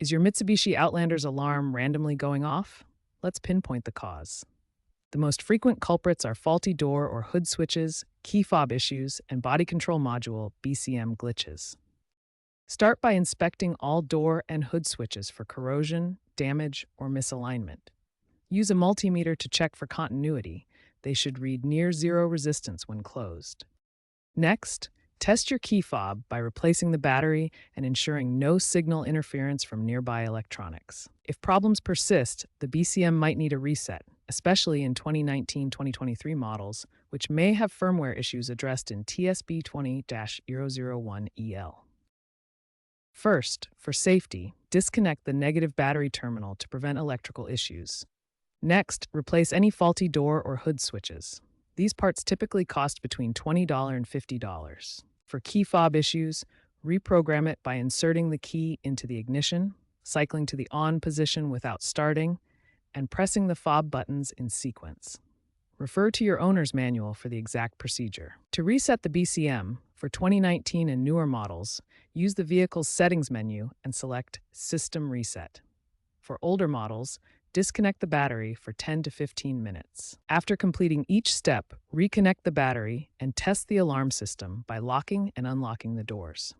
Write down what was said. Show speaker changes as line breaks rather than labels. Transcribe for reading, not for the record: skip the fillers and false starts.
Is your Mitsubishi Outlander's alarm randomly going off? Let's pinpoint the cause. The most frequent culprits are faulty door or hood switches, key fob issues, and body control module (BCM) glitches. Start by inspecting all door and hood switches for corrosion, damage, or misalignment. Use a multimeter to check for continuity. They should read near zero resistance when closed. Next, test your key fob by replacing the battery and ensuring no signal interference from nearby electronics. If problems persist, the BCM might need a reset, especially in 2019-2023 models, which may have firmware issues addressed in TSB 20-001EL. First, for safety, disconnect the negative battery terminal to prevent electrical issues. Next, replace any faulty door or hood switches. These parts typically cost between $20 and $50. For key fob issues, reprogram it by inserting the key into the ignition, cycling to the on position without starting, and pressing the fob buttons in sequence. Refer to your owner's manual for the exact procedure. To reset the BCM, for 2019 and newer models, use the vehicle's settings menu and select System Reset. For older models, disconnect the battery for 10 to 15 minutes. After completing each step, reconnect the battery and test the alarm system by locking and unlocking the doors.